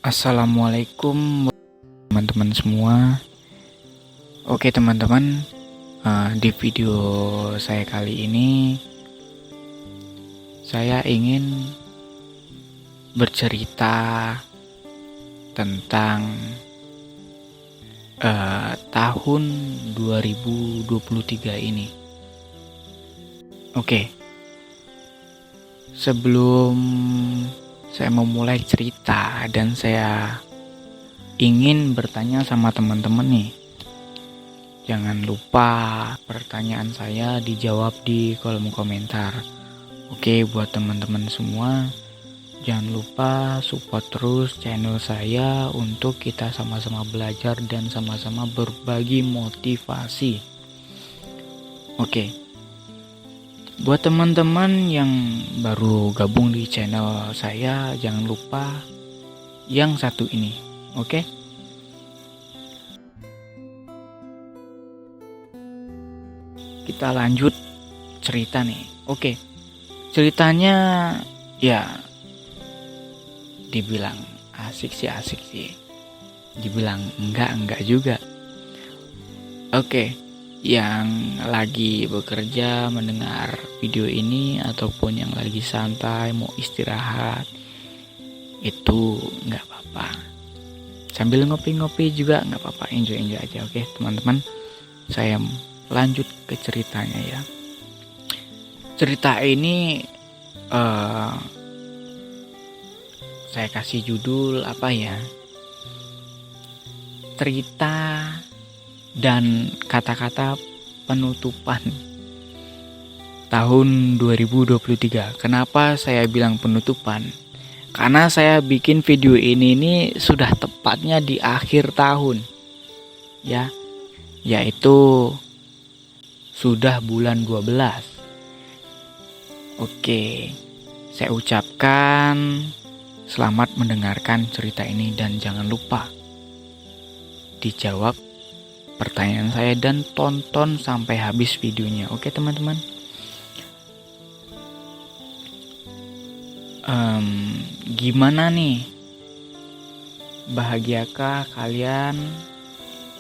Assalamualaikum teman-teman semua. Oke teman-teman, di video saya kali ini saya ingin bercerita tentang tahun 2023 ini. Oke, sebelum saya memulai cerita dan saya ingin bertanya sama teman-teman nih, jangan lupa pertanyaan saya dijawab di kolom komentar. Oke, buat teman-teman semua, jangan lupa support terus channel saya untuk kita sama-sama belajar dan sama-sama berbagi motivasi. Oke, buat teman-teman yang baru gabung di channel saya, jangan lupa yang satu ini, oke? Kita lanjut cerita nih. Oke, ceritanya ya dibilang asik sih, dibilang enggak juga. Oke, yang lagi bekerja mendengar video ini ataupun yang lagi santai mau istirahat, itu nggak apa-apa, sambil ngopi-ngopi juga nggak apa-apa, enjoy aja. Oke teman-teman, saya lanjut ke ceritanya ya. Cerita ini saya kasih judul apa ya, cerita dan kata-kata penutupan tahun 2023. Kenapa saya bilang penutupan? Karena saya bikin video ini sudah tepatnya di akhir tahun ya, yaitu sudah bulan 12. Oke, saya ucapkan selamat mendengarkan cerita ini dan jangan lupa dijawab pertanyaan saya dan tonton sampai habis videonya. Oke teman-teman. Gimana nih? Bahagiakah kalian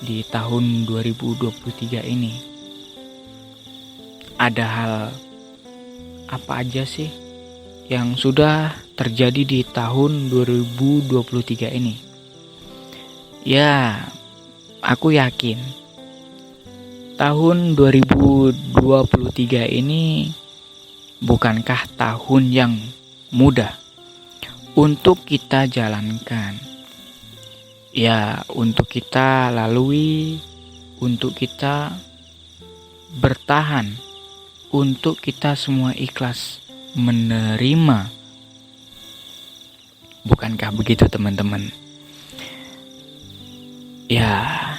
di tahun 2023 ini? Ada hal apa aja sih yang sudah terjadi di tahun 2023 ini? Ya, aku yakin tahun 2023 ini bukankah tahun yang mudah untuk kita jalankan. Ya, untuk kita lalui, untuk kita bertahan, untuk kita semua ikhlas menerima. Bukankah begitu teman-teman? Ya,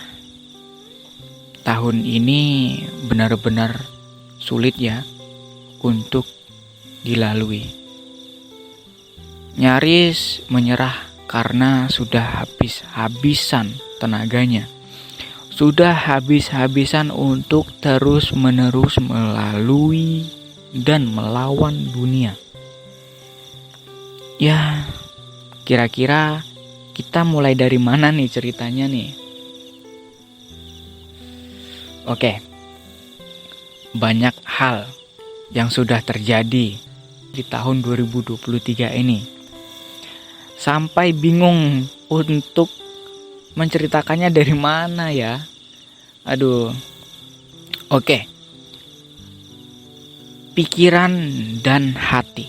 tahun ini benar-benar sulit ya untuk dilalui. Nyaris menyerah karena sudah habis-habisan tenaganya. Sudah habis-habisan untuk terus-menerus melalui dan melawan dunia. Ya, kira-kira kita mulai dari mana nih ceritanya nih? Oke, banyak hal yang sudah terjadi di tahun 2023 ini. Sampai bingung untuk menceritakannya dari mana ya. Aduh. Oke. Pikiran dan hati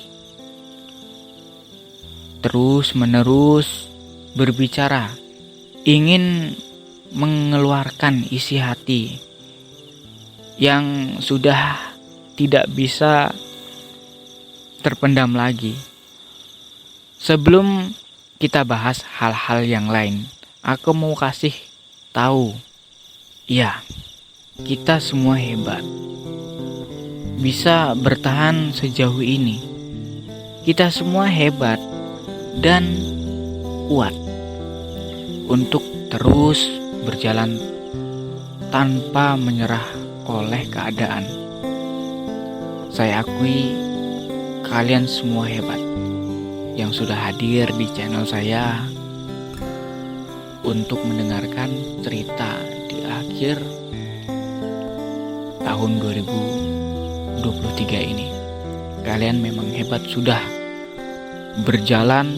terus-menerus berbicara, ingin mengeluarkan isi hati yang sudah tidak bisa terpendam lagi. Sebelum kita bahas hal-hal yang lain, aku mau kasih tahu, ya, kita semua hebat, bisa bertahan sejauh ini. Kita semua hebat dan kuat untuk terus berjalan tanpa menyerah oleh keadaan. Saya akui kalian semua hebat yang sudah hadir di channel saya untuk mendengarkan cerita di akhir tahun 2023 ini. Kalian memang hebat, sudah berjalan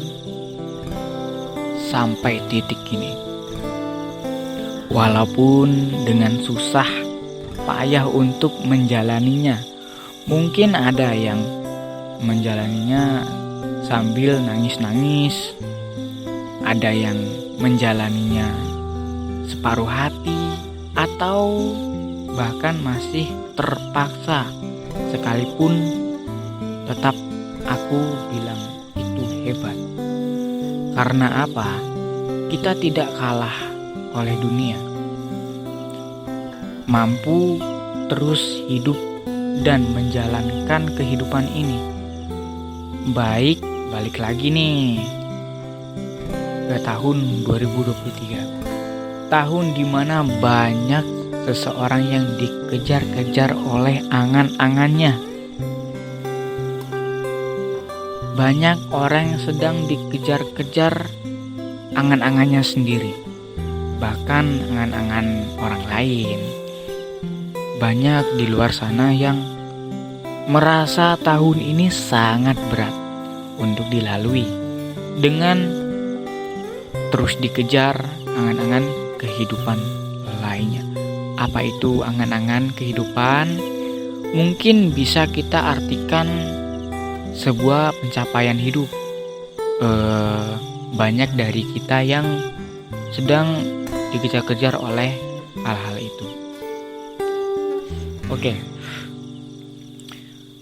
sampai titik ini. Walaupun dengan susah payah untuk menjalaninya. Mungkin ada yang menjalaninya sambil nangis-nangis, ada yang menjalaninya separuh hati, atau bahkan masih terpaksa. Sekalipun tetap aku bilang itu hebat. Karena apa? Kita tidak kalah oleh dunia, mampu terus hidup dan menjalankan kehidupan ini. Balik lagi nih ke tahun 2023, tahun dimana banyak seseorang yang dikejar-kejar oleh angan-angannya. Banyak orang yang sedang dikejar-kejar angan-angannya sendiri, bahkan angan-angan orang lain. Banyak di luar sana yang merasa tahun ini sangat berat untuk dilalui dengan terus dikejar angan-angan kehidupan lainnya. Apa itu angan-angan kehidupan? Mungkin bisa kita artikan sebuah pencapaian hidup. Banyak dari kita yang sedang dikejar-kejar oleh hal-hal itu. Oke.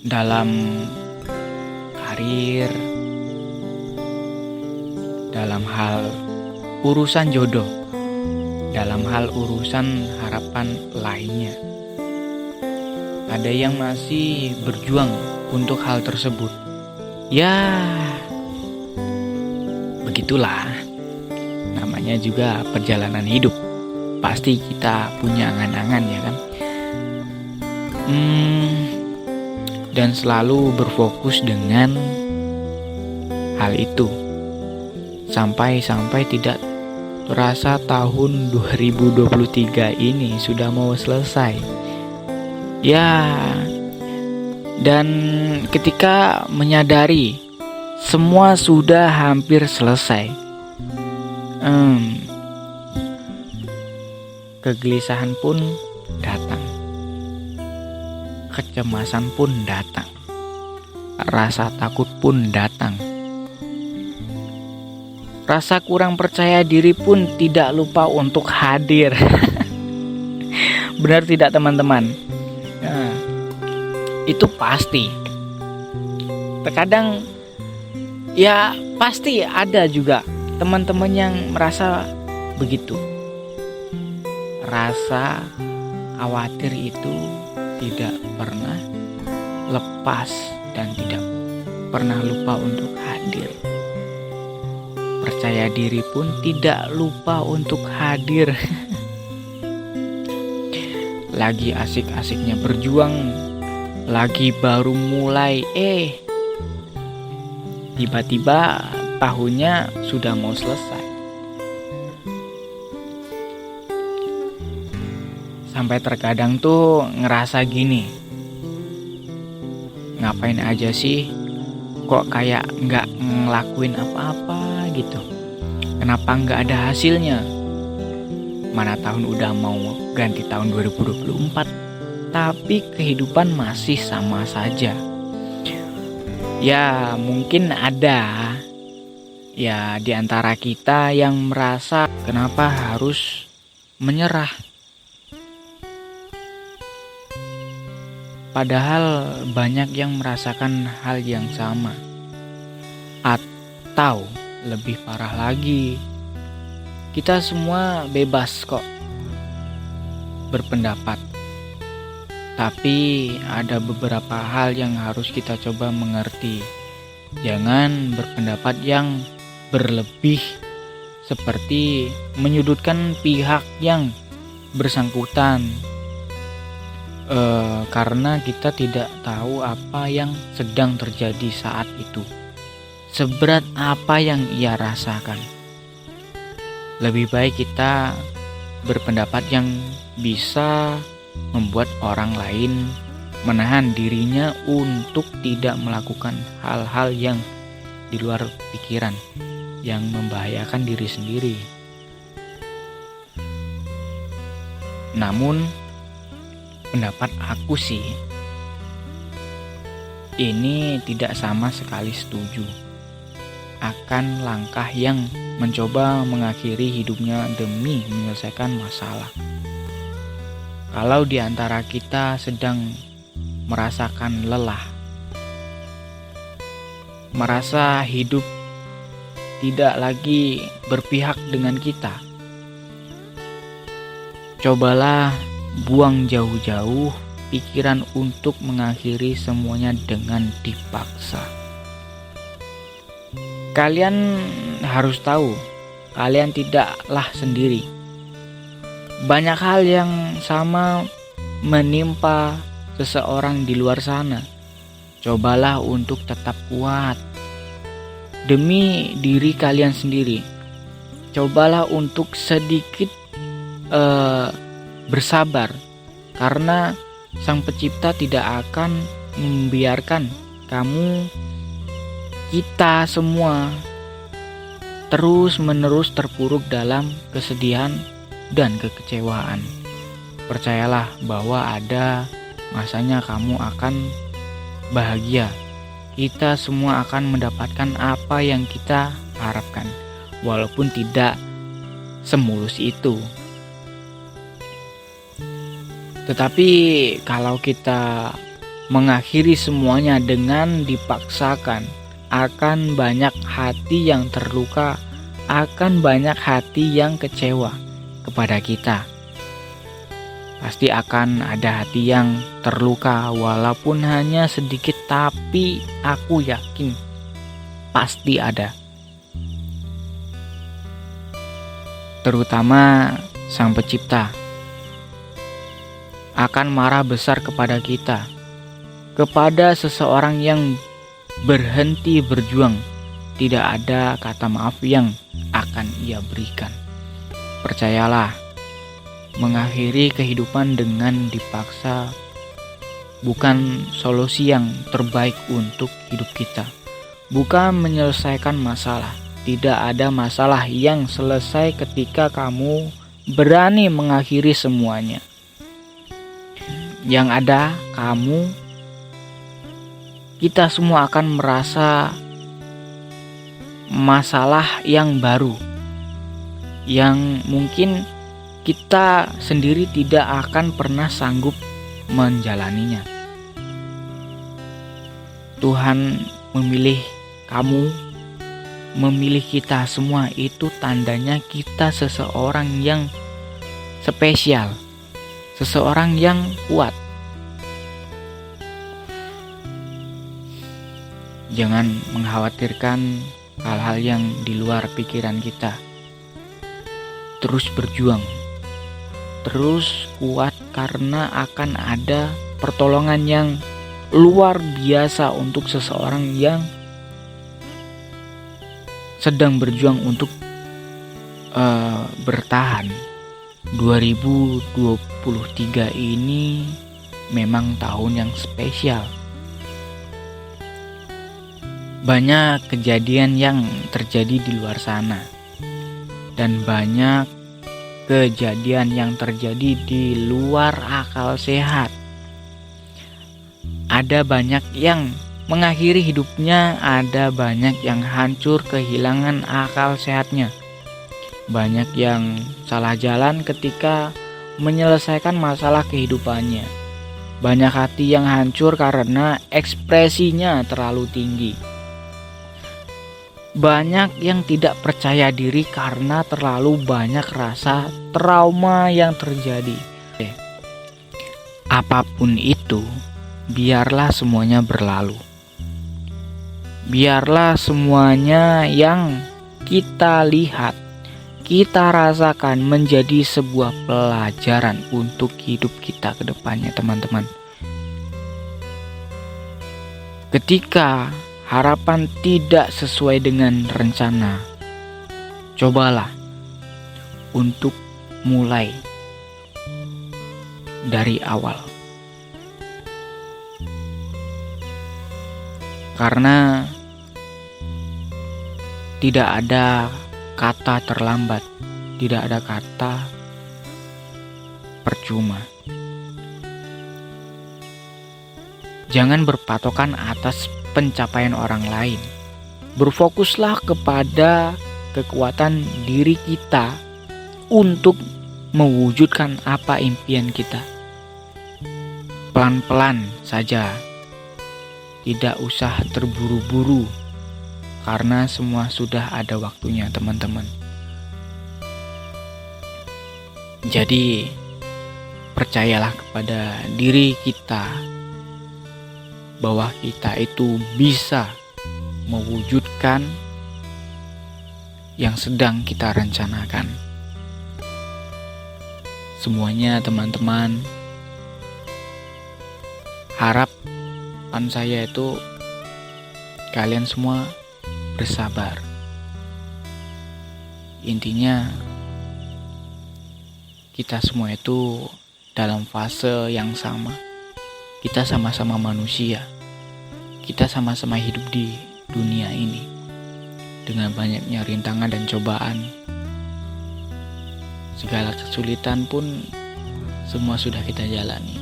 Dalam karir, dalam hal urusan jodoh, dalam hal urusan harapan lainnya, ada yang masih berjuang untuk hal tersebut. Ya, begitulah. Namanya juga perjalanan hidup. Pasti kita punya angan-angan, ya kan? Dan selalu berfokus dengan hal itu. Sampai tidak terasa tahun 2023 ini sudah mau selesai. Ya, dan ketika menyadari semua sudah hampir selesai, kegelisahan pun datang, kecemasan pun datang, rasa takut pun datang, rasa kurang percaya diri pun tidak lupa untuk hadir. Benar tidak teman-teman? Nah, itu pasti. Terkadang ya pasti ada juga teman-teman yang merasa begitu. Rasa khawatir itu tidak pernah lepas dan tidak pernah lupa untuk hadir. Percaya diri pun tidak lupa untuk hadir. Lagi asik-asiknya berjuang, lagi baru mulai, tiba-tiba tahunnya sudah mau selesai. Sampai terkadang tuh ngerasa gini, ngapain aja sih, kok kayak nggak ngelakuin apa-apa gitu. Kenapa nggak ada hasilnya? Mana tahun udah mau ganti tahun 2024, tapi kehidupan masih sama saja. Ya mungkin ada ya di antara kita yang merasa kenapa harus menyerah. Padahal banyak yang merasakan hal yang sama. Atau lebih parah lagi, kita semua bebas kok berpendapat. Tapi ada beberapa hal yang harus kita coba mengerti. Jangan berpendapat yang berlebih, seperti menyudutkan pihak yang bersangkutan, karena kita tidak tahu apa yang sedang terjadi saat itu, seberat apa yang ia rasakan. Lebih baik kita berpendapat yang bisa membuat orang lain menahan dirinya untuk tidak melakukan hal-hal yang di luar pikiran, yang membahayakan diri sendiri. Namun pendapat aku sih, ini tidak sama sekali setuju akan langkah yang mencoba mengakhiri hidupnya demi menyelesaikan masalah. Kalau di antara kita sedang merasakan lelah, merasa hidup tidak lagi berpihak dengan kita, cobalah buang jauh-jauh pikiran untuk mengakhiri semuanya dengan dipaksa. Kalian harus tahu, kalian tidaklah sendiri. Banyak hal yang sama menimpa seseorang di luar sana. Cobalah untuk tetap kuat demi diri kalian sendiri. Cobalah untuk sedikit bersabar, karena Sang Pencipta tidak akan membiarkan kita semua terus-menerus terpuruk dalam kesedihan dan kekecewaan. Percayalah bahwa ada masanya kamu akan bahagia. Kita semua akan mendapatkan apa yang kita harapkan, walaupun tidak semulus itu. Tetapi kalau kita mengakhiri semuanya dengan dipaksakan, akan banyak hati yang terluka, akan banyak hati yang kecewa kepada kita. Pasti akan ada hati yang terluka walaupun hanya sedikit, tapi aku yakin pasti ada. Terutama Sang Pencipta akan marah besar kepada kita, kepada seseorang yang berhenti berjuang. Tidak ada kata maaf yang akan Ia berikan. Percayalah, mengakhiri kehidupan dengan dipaksa bukan solusi yang terbaik untuk hidup kita. Bukan menyelesaikan masalah. Tidak ada masalah yang selesai ketika kamu berani mengakhiri semuanya. Yang ada kita semua akan merasa masalah yang baru, yang mungkin kita sendiri tidak akan pernah sanggup menjalaninya. Tuhan memilih kamu, memilih kita semua, itu tandanya kita seseorang yang spesial, seseorang yang kuat. Jangan mengkhawatirkan hal-hal yang di luar pikiran kita. Terus berjuang, terus kuat, karena akan ada pertolongan yang luar biasa untuk seseorang yang sedang berjuang untuk bertahan. 2023 ini memang tahun yang spesial. Banyak kejadian yang terjadi di luar sana, dan banyak kejadian yang terjadi di luar akal sehat. Ada banyak yang mengakhiri hidupnya, ada banyak yang hancur kehilangan akal sehatnya. Banyak yang salah jalan ketika menyelesaikan masalah kehidupannya. Banyak hati yang hancur karena ekspresinya terlalu tinggi. Banyak yang tidak percaya diri karena terlalu banyak rasa trauma yang terjadi. Apapun itu, biarlah semuanya berlalu. Biarlah semuanya yang kita lihat, kita rasakan menjadi sebuah pelajaran untuk hidup kita ke depannya, teman-teman. Ketika harapan tidak sesuai dengan rencana, cobalah untuk mulai dari awal. Karena tidak ada kata terlambat, tidak ada kata percuma. Jangan berpatokan atas pencapaian orang lain. Berfokuslah kepada kekuatan diri kita untuk mewujudkan apa impian kita. Pelan-pelan saja, tidak usah terburu-buru, karena semua sudah ada waktunya, teman-teman. Jadi, percayalah kepada diri kita bahwa kita itu bisa mewujudkan yang sedang kita rencanakan. Semuanya, teman-teman, harapan saya itu kalian semua bersabar. Intinya kita semua itu dalam fase yang sama. Kita sama-sama manusia. Kita sama-sama hidup di dunia ini dengan banyaknya rintangan dan cobaan. Segala kesulitan pun semua sudah kita jalani.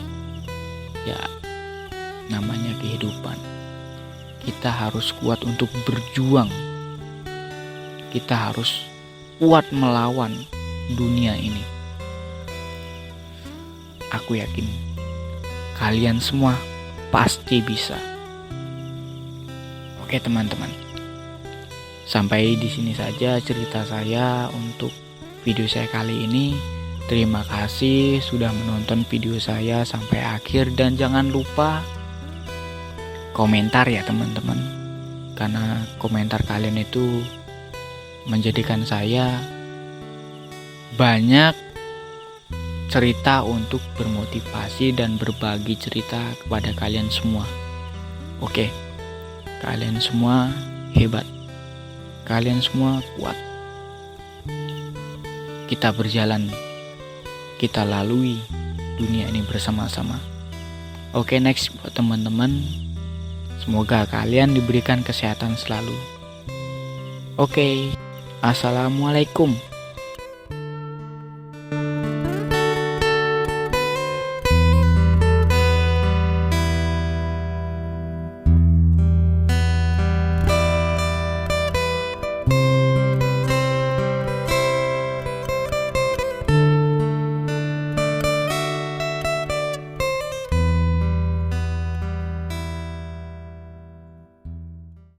Ya, namanya kehidupan. Kita harus kuat untuk berjuang. Kita harus kuat melawan dunia ini. Aku yakin kalian semua pasti bisa. Oke, teman-teman. Sampai di sini saja cerita saya untuk video saya kali ini. Terima kasih sudah menonton video saya sampai akhir, dan jangan lupa komentar ya, teman-teman. Karena komentar kalian itu menjadikan saya banyak cerita untuk bermotivasi dan berbagi cerita kepada kalian semua. Oke, kalian semua hebat. Kalian semua kuat. Kita berjalan, kita lalui dunia ini bersama-sama. Oke, next buat teman-teman. Semoga kalian diberikan kesehatan selalu. Oke, assalamualaikum.